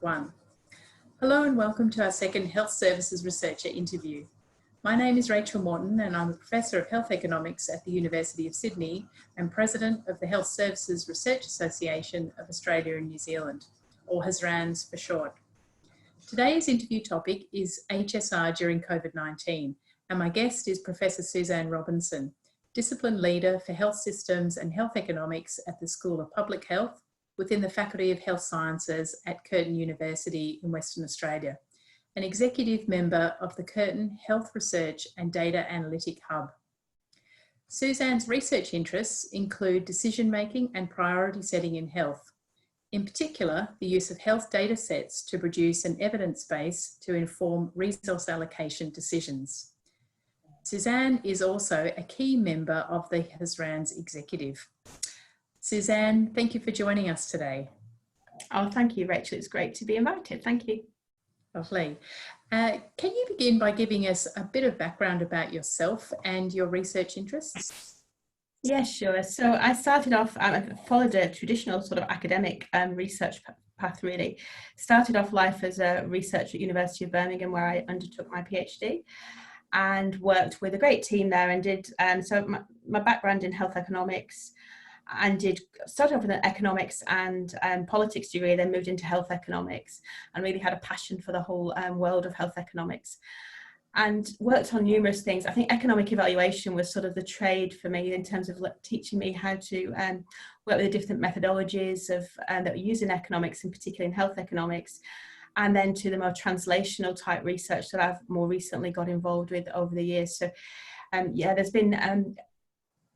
1. Hello and welcome to our second Health Services Researcher interview. My name is Rachel Morton and I'm a Professor of Health Economics at the University of Sydney and President of the Health Services Research Association of Australia and New Zealand, or HSRANZ for short. Today's interview topic is HSR during COVID-19, and my guest is Professor Suzanne Robinson, Discipline Leader for Health Systems and Health Economics at the School of Public Health within the Faculty of Health Sciences at Curtin University in Western Australia, an executive member of the Curtin Health Research and Data Analytic Hub. Suzanne's research interests include decision-making and priority setting in health. In particular, the use of health data sets to produce an evidence base to inform resource allocation decisions. Suzanne is also a key member of the HSRANZ executive. Suzanne, thank you for joining us today. Oh, thank you, Rachel. It's great to be invited. Thank you. Lovely. Can you begin by giving us a bit of background about yourself and your research interests? Yeah, sure. So I started off, I followed a traditional sort of academic research path really. Started off life as a researcher at University of Birmingham, where I undertook my PhD and worked with a great team there and did, so my background in health economics, and started off with an economics and politics degree, then moved into health economics and really had a passion for the whole world of health economics and worked on numerous things. I think economic evaluation was sort of the trade for me in terms of teaching me how to work with the different methodologies of that we use in economics, in particular in health economics, and then to the more translational type research that I've more recently got involved with over the years. So yeah, there's been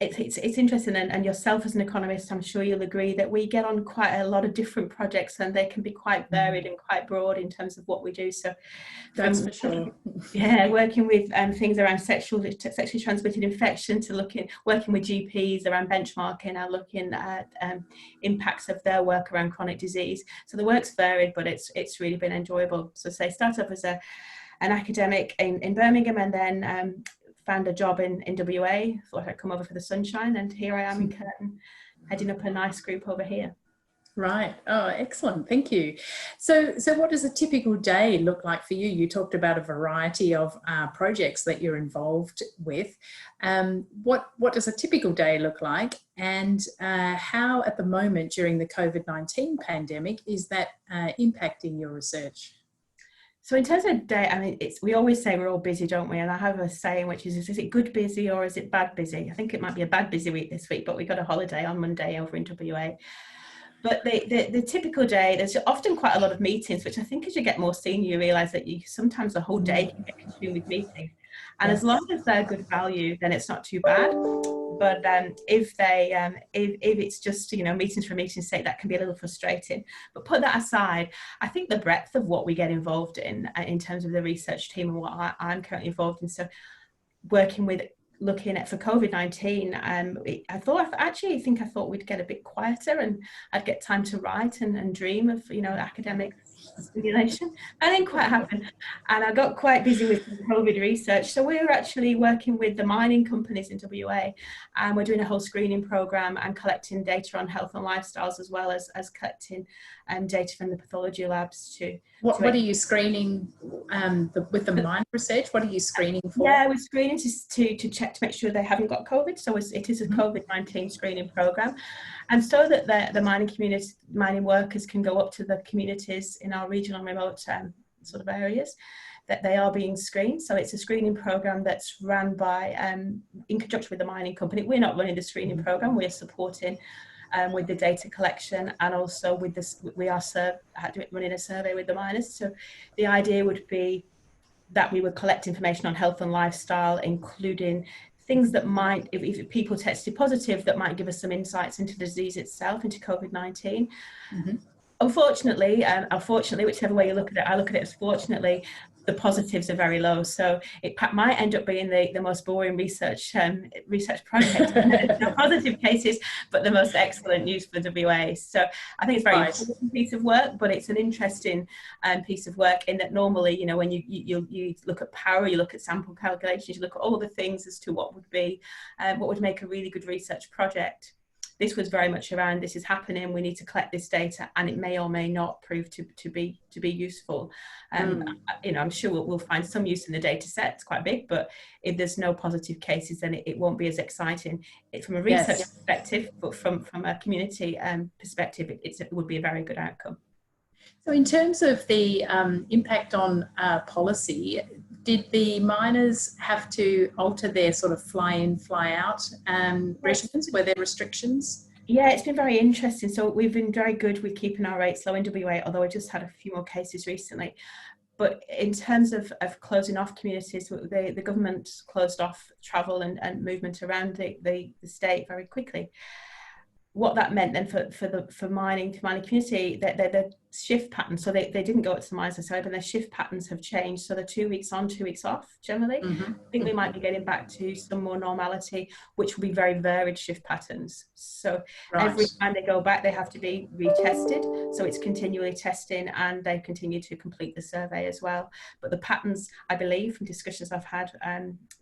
it's interesting, and yourself as an economist, I'm sure you'll agree that we get on quite a lot of different projects and they can be quite varied and quite broad in terms of what we do. So that's for sure. Yeah, working with things around sexually transmitted infection to working with GPs around benchmarking and looking at impacts of their work around chronic disease. So the work's varied, but it's really been enjoyable. So say start off as an academic in Birmingham, and then found a job in WA, thought I'd come over for the sunshine, and here I am in Curtin, heading up a nice group over here. Right. Oh, excellent. Thank you. So what does a typical day look like for you? You talked about a variety of projects that you're involved with. What does a typical day look like, and how at the moment during the COVID-19 pandemic is that impacting your research? So in terms of day, I mean, we always say we're all busy, don't we? And I have a saying, which is it good busy or is it bad busy? I think it might be a bad busy week this week, but we got a holiday on Monday over in WA. But the typical day, there's often quite a lot of meetings, which I think as you get more senior, you realise that sometimes the whole day can get consumed with meetings. And as long as they're good value, then it's not too bad. But if it's just, meetings for meeting's sake, that can be a little frustrating. But put that aside, I think the breadth of what we get involved in terms of the research team and what I'm currently involved in. So working with looking at for COVID-19, I thought we'd get a bit quieter and I'd get time to write and dream of, academic stimulation. That didn't quite happen. And I got quite busy with COVID research. So we were actually working with the mining companies in WA, and we're doing a whole screening program and collecting data on health and lifestyles, as well as collecting data from the pathology labs too. What are you screening with the mine research? What are you screening for? Yeah, we're screening to check to make sure they haven't got COVID. So it is a COVID-19 screening program, and so that the mining workers can go up to the communities in our regional and remote sort of areas, that they are being screened. So it's a screening program that's run by in conjunction with the mining company. We're not running the screening program. We're supporting with the data collection, and also with this, we are running a survey with the miners. So the idea would be that we would collect information on health and lifestyle, including things that might, if people tested positive, that might give us some insights into the disease itself, into COVID-19. Unfortunately, whichever way you look at it, I look at it as fortunately, the positives are very low. So it might end up being the most boring research project, the positive cases, but the most excellent news for WA. So I think it's a very important piece of work, but it's an interesting piece of work in that normally, when you look at power, you look at sample calculations, you look at all the things as to what would make a really good research project. This was very much around, this is happening, we need to collect this data, and it may or may not prove to be useful. You know, I'm sure we'll find some use in the data set. It's quite big, but if there's no positive cases, then it won't be as exciting. From a research perspective, but from a community perspective, it would be a very good outcome. So in terms of the impact on policy, did the miners have to alter their sort of fly-in, fly-out regimens? Were there restrictions? Yeah, it's been very interesting. So we've been very good with keeping our rates low in WA, although I just had a few more cases recently. But in terms of closing off communities, the government closed off travel and movement around the state very quickly. What that meant then for mining community, the shift patterns, so they didn't go up to the mines, but their shift patterns have changed. So they're 2 weeks on, 2 weeks off generally. I think we might be getting back to some more normality, which will be very varied shift patterns. So every time they go back, they have to be retested. So it's continually testing, and they continue to complete the survey as well. But the patterns, I believe, from discussions I've had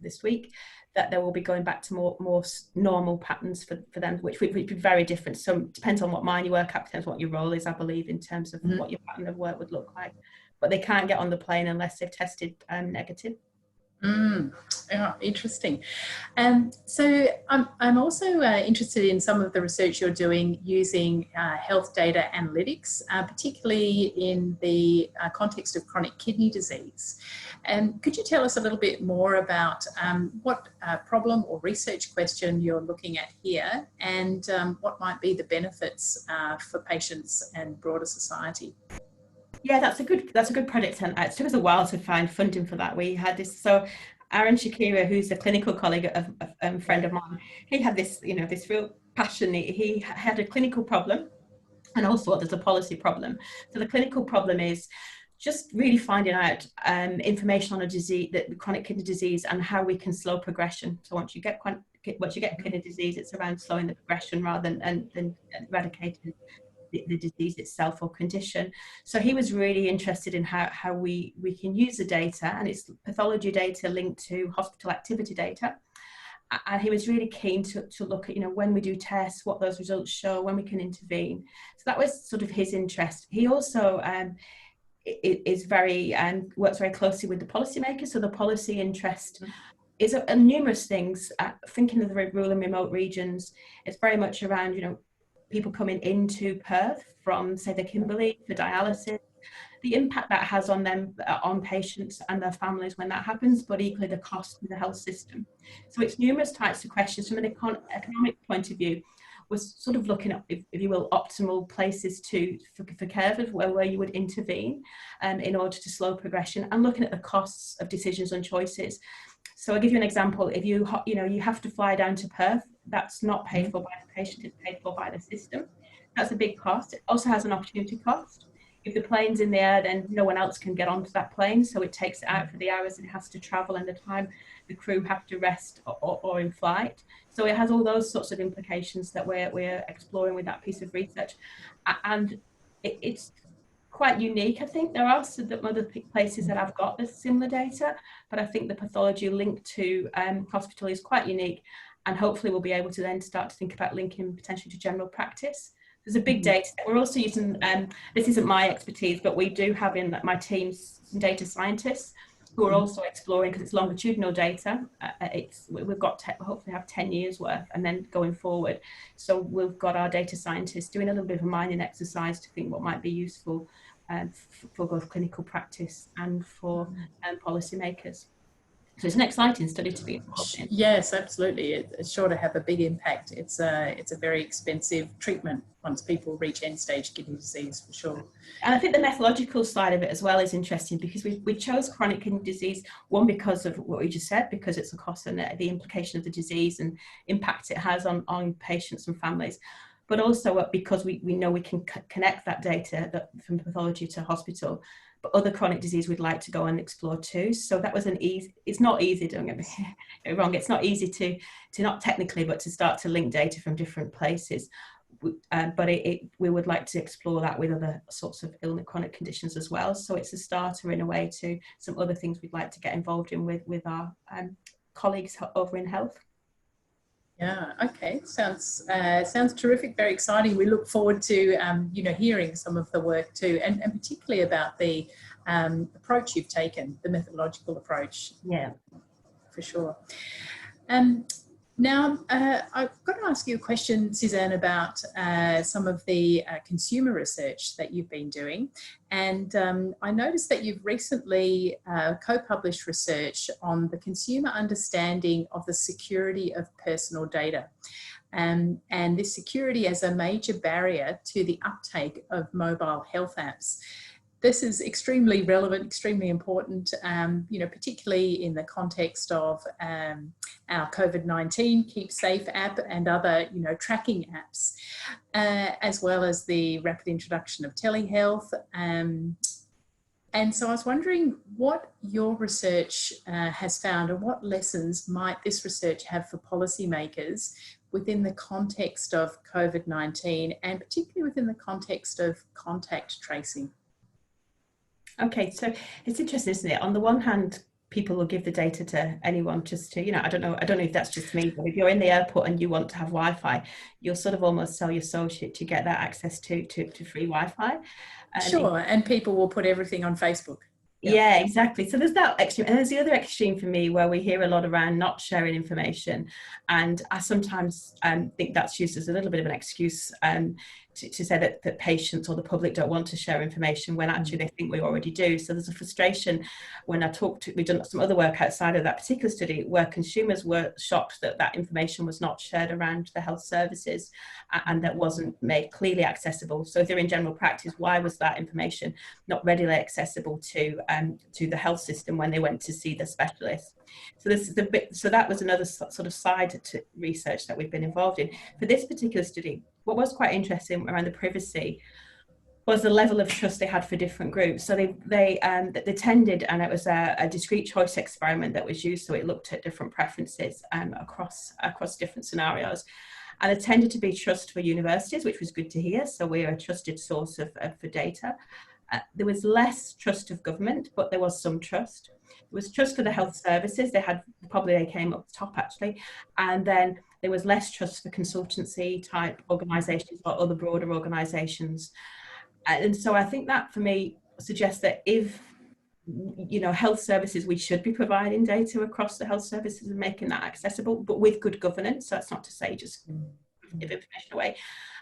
this week, that they will be going back to more normal patterns for them, which would be very different. So it depends on what mine you work at, depends what your role is, I believe, in terms of what your pattern of work would look like. But they can't get on the plane unless they've tested negative. Yeah, interesting. So I'm also interested in some of the research you're doing using health data analytics, particularly in the context of chronic kidney disease. And could you tell us a little bit more about what problem or research question you're looking at here, and what might be the benefits for patients and broader society? Yeah, that's a good project, and it took us a while to find funding for that. We had this, so Aaron Shakira, who's a clinical colleague of a friend of mine, he had this, you know, this real passion. He had a clinical problem, and also there's a policy problem. So the clinical problem is just really finding out information on a disease, the chronic kidney disease, and how we can slow progression. So once you get kidney disease, it's around slowing the progression rather than eradicating the disease itself or condition. So he was really interested in how we can use the data, and it's pathology data linked to hospital activity data. And he was really keen to look at, you know, when we do tests, what those results show, when we can intervene. So that was sort of his interest. He also is works very closely with the policymakers. So the policy interest is numerous things. Thinking of the rural and remote regions, it's very much around, you know, people coming into Perth from, say, the Kimberley for dialysis, the impact that has on them, on patients and their families when that happens, but equally the cost of the health system. So it's numerous types of questions. From an economic point of view, we're sort of looking at, if you will, optimal places for care, where you would intervene in order to slow progression, and looking at the costs of decisions and choices. So I'll give you an example. If you have to fly down to Perth, that's not paid for by the patient, it's paid for by the system. That's a big cost. It also has an opportunity cost. If the plane's in the air, then no one else can get onto that plane, so it takes it out for the hours it has to travel and the time the crew have to rest or in flight. So it has all those sorts of implications that we're exploring with that piece of research. And it's quite unique. I think there are some other places that have got this similar data, but I think the pathology linked to hospital is quite unique, and hopefully we'll be able to then start to think about linking potentially to general practice. There's a big data. We're also using, this isn't my expertise, but we do have in my team some data scientists who are also exploring, because it's longitudinal data. We've got hopefully have 10 years worth, and then going forward. So we've got our data scientists doing a little bit of a mining exercise to think what might be useful for both clinical practice and for policymakers. So it's an exciting study to be involved in. Yes, absolutely. It's sure to have a big impact. It's a very expensive treatment once people reach end-stage kidney disease, for sure. And I think the methodological side of it as well is interesting, because we chose chronic kidney disease, one, because of what we just said, because it's a cost and the implication of the disease and impact it has on patients and families, but also because we know we can connect that data from pathology to hospital. But other chronic disease we'd like to go and explore too. So that was it's not easy, don't get me wrong, it's not easy to not technically, but to start to link data from different places. But we would like to explore that with other sorts of chronic conditions as well. So it's a starter in a way to some other things we'd like to get involved in with our colleagues over in health. Yeah, okay. Sounds terrific, very exciting. We look forward to hearing some of the work too, and particularly about the approach you've taken, the methodological approach, Yeah. for sure. Um, Now, I've got to ask you a question, Suzanne, about some of the consumer research that you've been doing. And I noticed that you've recently co-published research on the consumer understanding of the security of personal data. And this security as a major barrier to the uptake of mobile health apps. This is extremely relevant, extremely important, particularly in the context of our COVID-19 Keep Safe app and other, tracking apps, as well as the rapid introduction of telehealth. And so I was wondering what your research has found, and what lessons might this research have for policymakers within the context of COVID-19, and particularly within the context of contact tracing. Okay, so it's interesting, isn't it? On the one hand, people will give the data to anyone just to, I don't know if that's just me, but if you're in the airport and you want to have Wi-Fi, you'll sort of almost sell your soul to get that access to free Wi-Fi. Sure, and people will put everything on Facebook. Yeah, exactly. So there's that extreme, and there's the other extreme for me where we hear a lot around not sharing information, and I sometimes think that's used as a little bit of an excuse to say that patients or the public don't want to share information when actually they think we already do. So there's a frustration when we've done some other work outside of that particular study where consumers were shocked that that information was not shared around the health services and that wasn't made clearly accessible. So if they're in general practice, why was that information not readily accessible to the health system when they went to see the specialist? So that was another sort of side to research that we've been involved in. For this particular study, what was quite interesting around the privacy was the level of trust they had for different groups. So they tended, and it was a discrete choice experiment that was used. So it looked at different preferences across different scenarios. And there tended to be trust for universities, which was good to hear. So we're a trusted source for data. There was less trust of government, but there was some trust. There was trust for the health services. They came up top actually. And then there was less trust for consultancy type organizations or other broader organizations. And so I think that for me suggests that if, health services, we should be providing data across the health services and making that accessible, but with good governance. So that's not to say just give information away.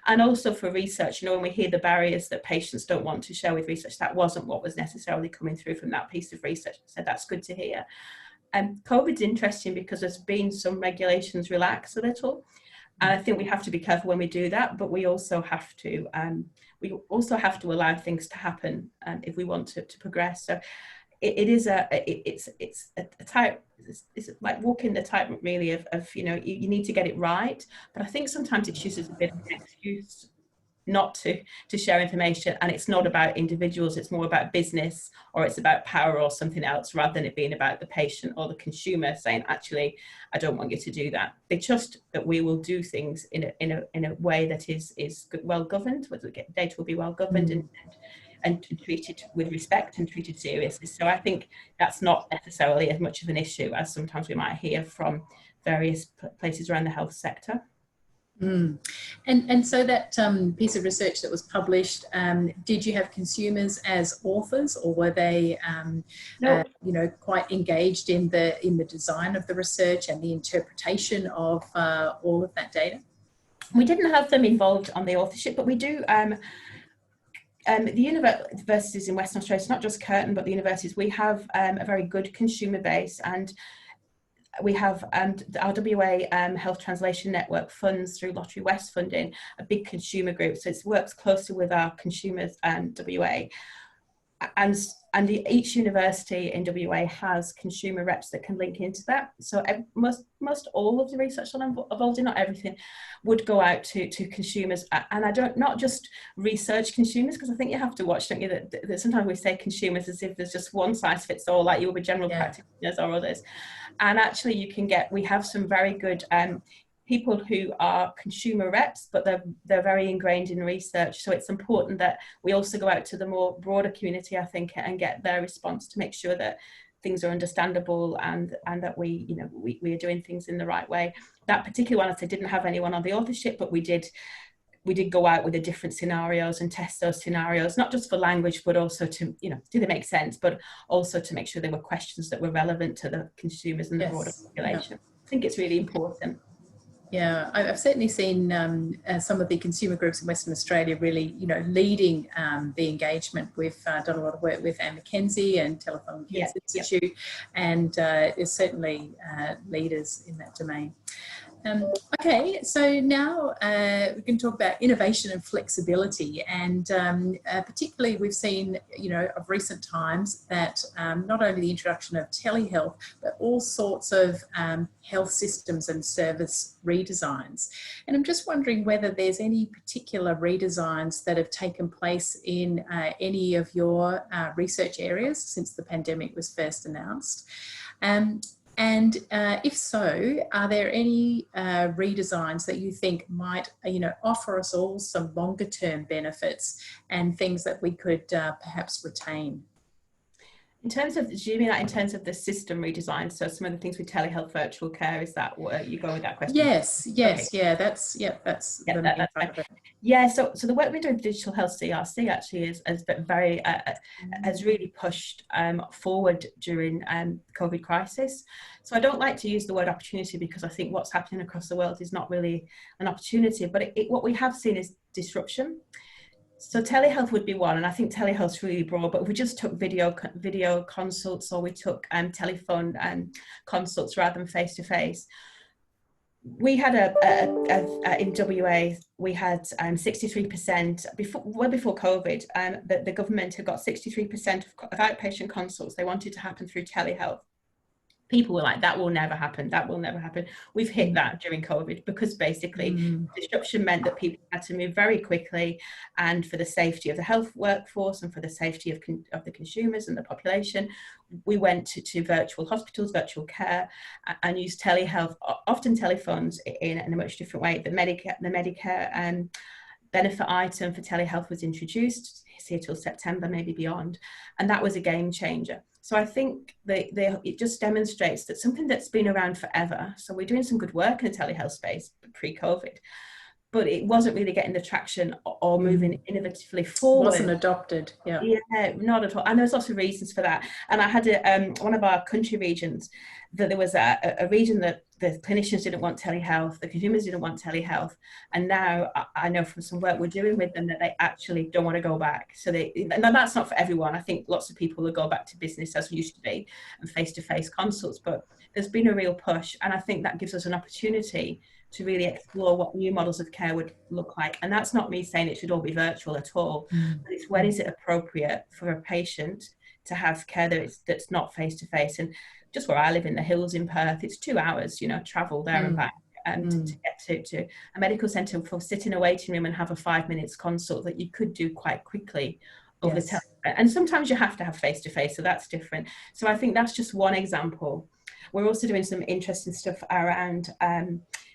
And also for research, when we hear the barriers that patients don't want to share with research, that wasn't what was necessarily coming through from that piece of research. So that's good to hear. COVID's interesting because there's been some regulations relax a little. And I think we have to be careful when we do that, but we also have to allow things to happen if we want to progress. So it's like walking the tightrope really of you need to get it right, but I think sometimes it's used as a bit of an excuse not to share information, and it's not about individuals, it's more about business, or it's about power or something else, rather than it being about the patient or the consumer saying, actually, I don't want you to do that. They trust that we will do things in a way that is well governed, whether data will be well governed and treated with respect and treated seriously. So I think that's not necessarily as much of an issue as sometimes we might hear from various places around the health sector. And so that piece of research that was published, did you have consumers as authors, or were they quite engaged in the design of the research and the interpretation of all of that data? We didn't have them involved on the authorship, but we do. The universities in Western Australia, it's not just Curtin, but the universities, we have a very good consumer base, and we have the RWA Health Translation Network funds through Lotterywest funding a big consumer group. So it works closely with our consumers WA. And each university in WA has consumer reps that can link into that. So most all of the research that I'm involved in, not everything, would go out to consumers. And I don't, not just research consumers, because I think you have to watch, don't you, that sometimes we say consumers as if there's just one size fits all, like you will with general practitioners or others. And actually we have some very good people who are consumer reps, but they're very ingrained in research. So it's important that we also go out to the more broader community, I think, and get their response to make sure that things are understandable and that we are doing things in the right way. That particular one, I didn't have anyone on the authorship, but we did go out with the different scenarios and test those scenarios, not just for language, but also to, do they make sense, but also to make sure they were questions that were relevant to the consumers and the broader population. I think it's really important. Yeah, I've certainly seen some of the consumer groups in Western Australia really, leading the engagement. We've done a lot of work with Anne McKenzie and Telephone Cancer Institute, and there's certainly leaders in that domain. Okay, so now we can talk about innovation and flexibility, and particularly we've seen, of recent times that not only the introduction of telehealth, but all sorts of health systems and service redesigns. And I'm just wondering whether there's any particular redesigns that have taken place in any of your research areas since the pandemic was first announced. And if so, are there any redesigns that you think might, offer us all some longer term benefits and things that we could perhaps retain? In terms of, do you mean that in terms of the system redesign? So some of the things with telehealth, virtual care, is that where you go with that question? Yes, okay. Yeah, that's the main part of it. Yeah, so the work we do with Digital Health CRC actually has really pushed forward during COVID crisis. So I don't like to use the word opportunity, because I think what's happening across the world is not really an opportunity, but what we have seen is disruption. So telehealth would be one, and I think telehealth's really broad, but if we just took video consults, or we took telephone consults rather than face-to-face, we had in WA, we had 63%, well before COVID, the government had got 63% of outpatient consults they wanted to happen through telehealth. People were like, that will never happen. That will never happen. We've hit that during COVID, because basically disruption meant that people had to move very quickly, and for the safety of the health workforce and for the safety of the consumers and the population, we went to virtual hospitals, virtual care, and used telehealth, often telephones, in a much different way. The Medicare benefit item for telehealth was introduced. It's here till September, maybe beyond, and that was a game changer. So I think it just demonstrates that something that's been around forever. So we're doing some good work in the telehealth space pre-COVID, but it wasn't really getting the traction or moving innovatively forward. Wasn't adopted, yeah. Yeah, not at all. And there's lots of reasons for that. And I had one of our country regions, that there was a region that the clinicians didn't want telehealth, the consumers didn't want telehealth, and now I know from some work we're doing with them that they actually don't want to go back. So and that's not for everyone. I think lots of people will go back to business as used to be and face-to-face consults, but there's been a real push, and I think that gives us an opportunity to really explore what new models of care would look like. And that's not me saying it should all be virtual at all, but it's when is it appropriate for a patient to have care that's not face-to-face. And just where I live in the hills in Perth, it's 2 hours, travel there and back, and to get to a medical centre, for sit in a waiting room and have a 5 minutes consult that you could do quite quickly over the telephone. And sometimes you have to have face-to-face, so that's different. So I think that's just one example. We're also doing some interesting stuff around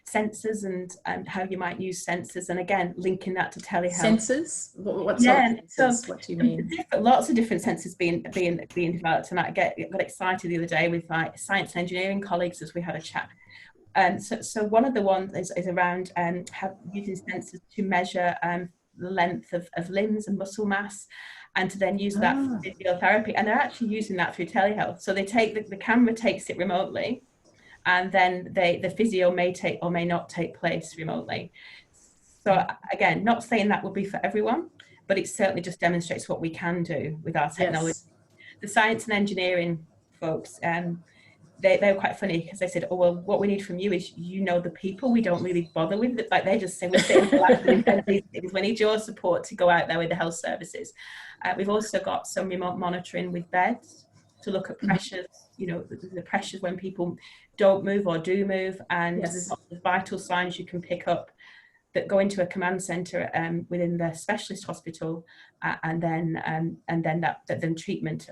sensors and how you might use sensors, and again linking that to telehealth. Sensors? What sort of sensors? What do you mean? Lots of different sensors being developed, and I got excited the other day with my science and engineering colleagues as we had a chat. So one of the ones is around using sensors to measure the length of limbs and muscle mass, and to then use that for physiotherapy. And they're actually using that through telehealth. So they take the camera takes it remotely, and then the physio may take or may not take place remotely. So again, not saying that will be for everyone, but it certainly just demonstrates what we can do with our technology. Yes. The science and engineering folks, they were quite funny, because they said, oh, well, what we need from you is, the people, we don't really bother with it. Like, they just say, we need your support to go out there with the health services. We've also got some remote monitoring with beds to look at pressures, the pressures when people don't move or do move, and there's lots of vital signs you can pick up that go into a command center within the specialist hospital, and then treatment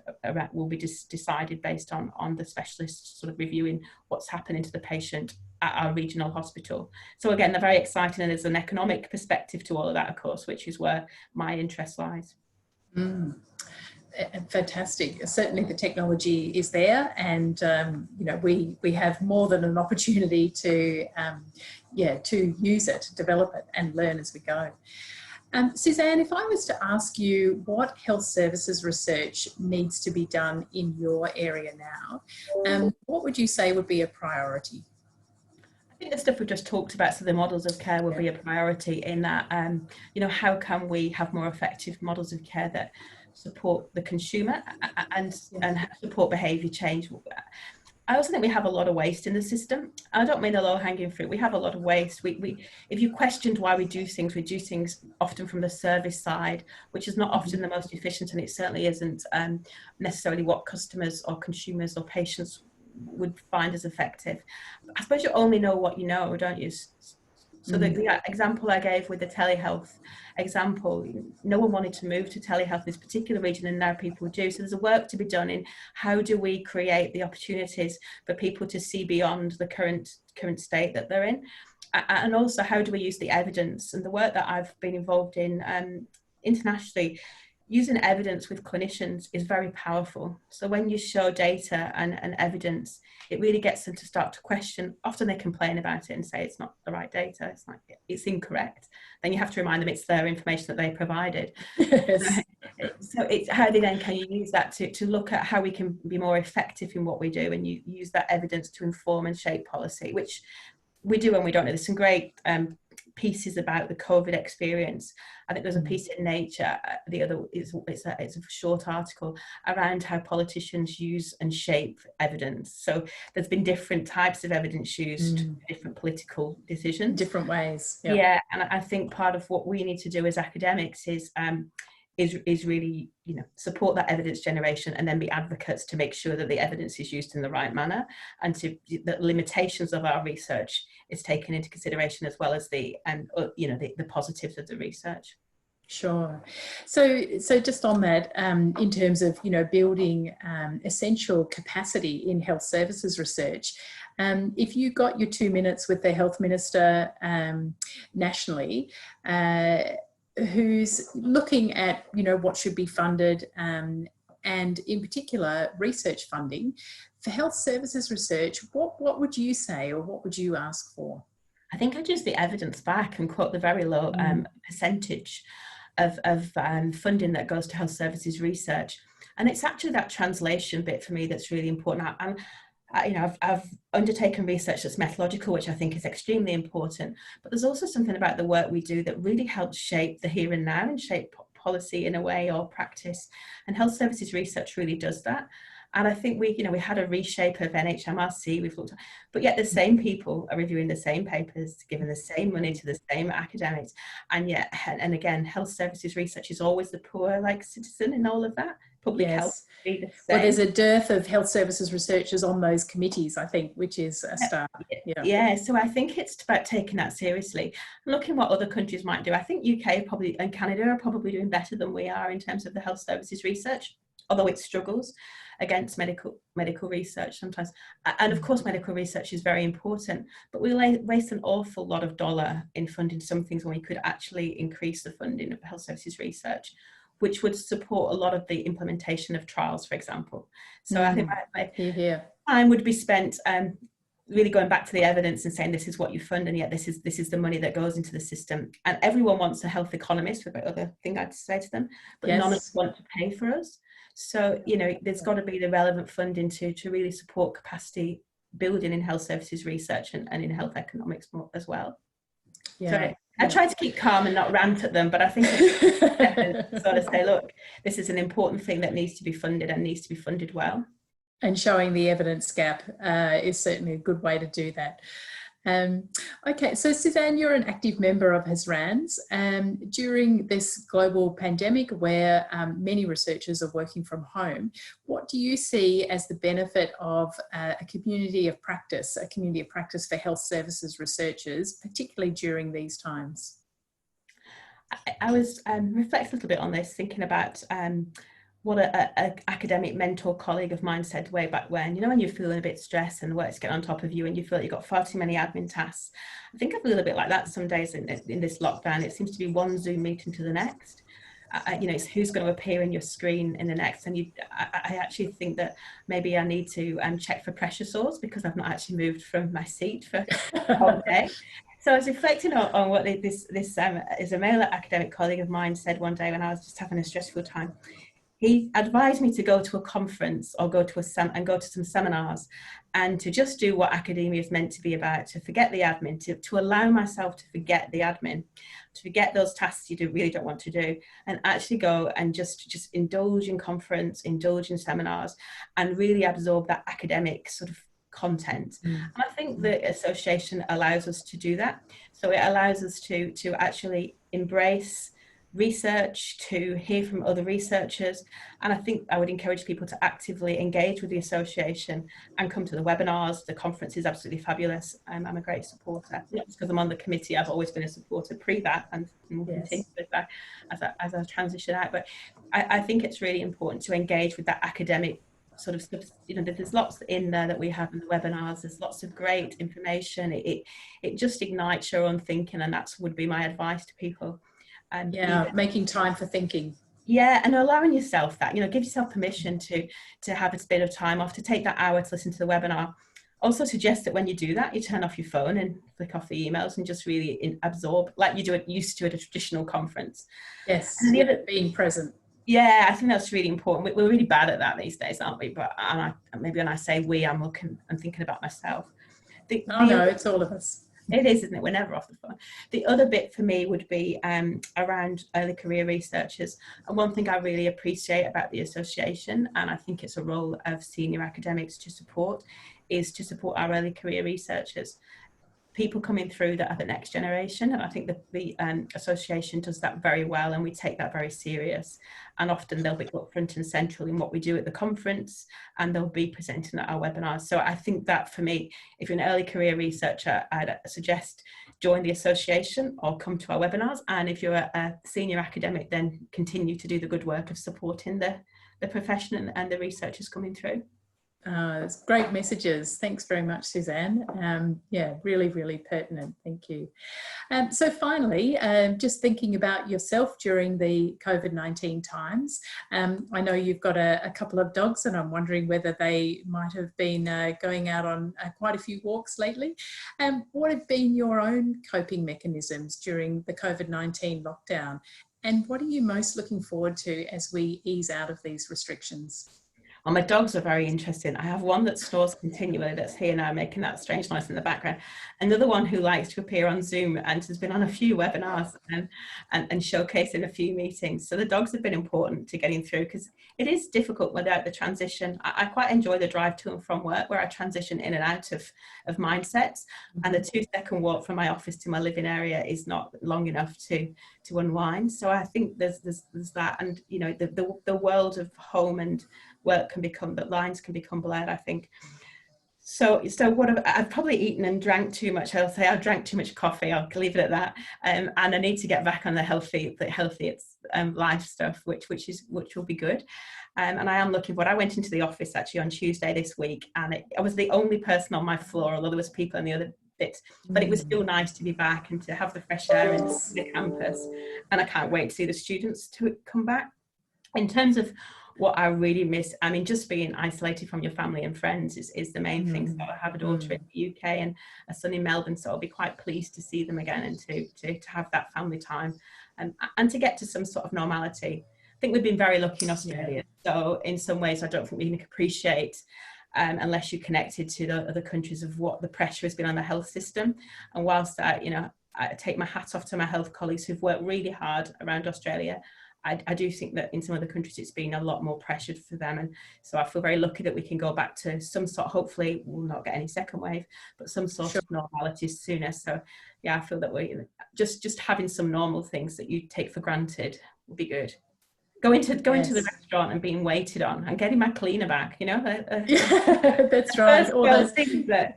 will be decided based on the specialist sort of reviewing what's happening to the patient at our regional hospital. So again, they're very exciting, and there's an economic perspective to all of that, of course, which is where my interest lies. Fantastic. Certainly the technology is there, and we have more than an opportunity to to use it, develop it and learn as we go. Suzanne, if I was to ask you what health services research needs to be done in your area now, what would you say would be a priority? I think the stuff we just talked about, so the models of care will be a priority in that, how can we have more effective models of care that support the consumer and support behaviour change. I also think we have a lot of waste in the system. I don't mean the low-hanging fruit. We have a lot of waste. If you questioned why we do things often from the service side, which is not often the most efficient, and it certainly isn't necessarily what customers or consumers or patients would find as effective. I suppose you only know what you know, don't you? So the example I gave with the telehealth example, no one wanted to move to telehealth in this particular region, and now people do. So there's a work to be done in how do we create the opportunities for people to see beyond the current state that they're in, and also how do we use the evidence. And the work that I've been involved in internationally, using evidence with clinicians is very powerful. So when you show data and evidence, it really gets them to start to question. Often they complain about it and say it's not the right data, it's incorrect. Then you have to remind them it's their information that they provided. Yes. So it's how can you use that to look at how we can be more effective in what we do, and you use that evidence to inform and shape policy, which we do when we don't know. There's some great pieces about the COVID experience. I think there's a piece in Nature, the other it's a short article around how politicians use and shape evidence. So there's been different types of evidence used for different political decisions. Different ways. Yep. Yeah, and I think part of what we need to do as academics is really, support that evidence generation and then be advocates to make sure that the evidence is used in the right manner, and the limitations of our research is taken into consideration, as well as the positives of the research. Sure. So just on that, in terms of, building essential capacity in health services research, if you got your 2 minutes with the health minister nationally, who's looking at, what should be funded, and in particular research funding for health services research, what would you say, or what would you ask for? I think I'd use the evidence back and quote the very low percentage of funding that goes to health services research. And it's actually that translation bit for me that's really important. I've undertaken research that's methodological, which I think is extremely important, but there's also something about the work we do that really helps shape the here and now and shape policy in a way, or practice, and health services research really does that. And I think we had a reshape of NHMRC, we've looked at, but yet the same people are reviewing the same papers, giving the same money to the same academics, and yet, and again, health services research is always the poor citizen in all of that. Public health be the same. Well, there's a dearth of health services researchers on those committees, I think, which is a start. Yeah, so I think it's about taking that seriously, looking what other countries might do. I think UK probably and Canada are probably doing better than we are in terms of the health services research, although it struggles against medical research sometimes. And of course, medical research is very important, but we waste an awful lot of dollar in funding some things when we could actually increase the funding of health services research, which would support a lot of the implementation of trials, for example. So I think my time would be spent really going back to the evidence and saying this is what you fund, and yet this is the money that goes into the system. And everyone wants a health economist, with the other thing I'd say to them, but none of us want to pay for us. So, there's got to be the relevant funding to really support capacity building in health services research and in health economics more as well. Yeah. So I try to keep calm and not rant at them, but I think it's sort of say, look, this is an important thing that needs to be funded and needs to be funded well. And showing the evidence gap is certainly a good way to do that. Okay, so Suzanne, you're an active member of HSRANS. During this global pandemic where many researchers are working from home, what do you see as the benefit of a community of practice for health services researchers, particularly during these times? I was reflecting a little bit on this, thinking about what an academic mentor colleague of mine said way back when, when you're feeling a bit stressed and work's getting on top of you and you feel like you've got far too many admin tasks. I think I feel a bit like that some days in this lockdown. It seems to be one Zoom meeting to the next. you know, it's who's going to appear in your screen in the next. And I actually think that maybe I need to check for pressure sores, because I've not actually moved from my seat for the whole day. So I was reflecting on what this is a male academic colleague of mine said one day when I was just having a stressful time. He advised me to go to a conference or go to some seminars, and to just do what academia is meant to be about, to forget the admin, to allow myself to forget the admin, to forget those tasks you really don't want to do, and actually go and just indulge in conference, indulge in seminars, and really absorb that academic sort of content. And I think the association allows us to do that. So it allows us to actually embrace research, to hear from other researchers, and I think I would encourage people to actively engage with the association and come to the webinars. The conference is absolutely fabulous. I'm a great supporter, not just because I'm on the committee. I've always been a supporter pre that, and will continue with that as I transition out. But I think it's really important to engage with that academic sort of, you know, there's lots in there that we have in the webinars. There's lots of great information. It just ignites your own thinking, and that's would be my advice to people. And making time for thinking. Yeah, and allowing yourself that, you know, give yourself permission to have a bit of time off, to take that hour to listen to the webinar. Also suggest that when you do that, you turn off your phone and flick off the emails and just really absorb, like you used to at a traditional conference. Yes, and being present. Yeah, I think that's really important. We're really bad at that these days, aren't we? But maybe when I say we, I'm thinking about myself. No, it's all of us. It is, isn't it? We're never off the phone. The other bit for me would be around early career researchers. And one thing I really appreciate about the association, and I think it's a role of senior academics to support, is to support our early career researchers. People coming through that are the next generation. And I think the association does that very well, and we take that very serious. And often they'll be up front and central in what we do at the conference, and they'll be presenting at our webinars. So I think that for me, if you're an early career researcher, I'd suggest join the association or come to our webinars. And if you're a senior academic, then continue to do the good work of supporting the profession and the researchers coming through. It's great messages. Thanks very much, Suzanne. Yeah, really, really pertinent. Thank you. So finally, just thinking about yourself during the COVID-19 times, I know you've got a couple of dogs, and I'm wondering whether they might have been going out on quite a few walks lately. What have been your own coping mechanisms during the COVID-19 lockdown? And what are you most looking forward to as we ease out of these restrictions? Well, my dogs are very interesting. I have one that snores continually, that's here now making that strange noise in the background. Another one who likes to appear on Zoom and has been on a few webinars and showcasing a few meetings. So the dogs have been important to getting through, because it is difficult without the transition. I quite enjoy the drive to and from work, where I transition in and out of mindsets. And the 2-second walk from my office to my living area is not long enough to unwind. So I think there's that, and you know, the world of home and work can become, the lines can become blurred, I think. So what I've probably eaten and drank too much. I'll say I drank too much coffee. I'll leave it at that. And I need to get back on the healthy life stuff, which will be good. And I am looking forward. I went into the office actually on Tuesday this week, and I was the only person on my floor, although there was people in the other bits. But it was still nice to be back and to have the fresh air in the campus. And I can't wait to see the students to come back. In terms of what I really miss, I mean, just being isolated from your family and friends is the main thing. So I have a daughter in the UK and a son in Melbourne, so I'll be quite pleased to see them again and to have that family time and to get to some sort of normality. I think we've been very lucky in Australia. So in some ways, I don't think we can appreciate, unless you're connected to the other countries, of what the pressure has been on the health system. And whilst I take my hat off to my health colleagues who've worked really hard around Australia, I do think that in some other countries it's been a lot more pressured for them, and so I feel very lucky that we can go back to some sort, hopefully we'll not get any second wave, but some sort of normality sooner. So yeah, I feel that we just having some normal things that you take for granted would be good. Going to the restaurant and being waited on and getting my cleaner back, you know. That's right. All those things that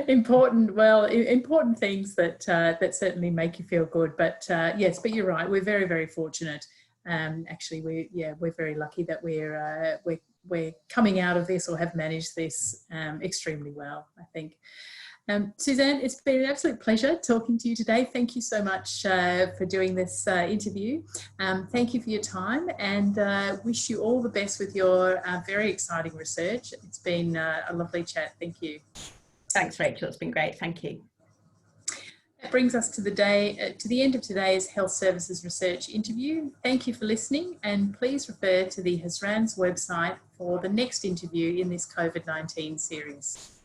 important things that certainly make you feel good. But yes, but you're right. We're very, very fortunate. Actually, we're very lucky that we're coming out of this, or have managed this extremely well, I think. Suzanne, it's been an absolute pleasure talking to you today. Thank you so much for doing this interview. Thank you for your time, and wish you all the best with your very exciting research. It's been a lovely chat. Thank you. Thanks, Rachel. It's been great. Thank you. That brings us to the end of today's Health Services Research interview. Thank you for listening, and please refer to the HSRAN's website for the next interview in this COVID-19 series.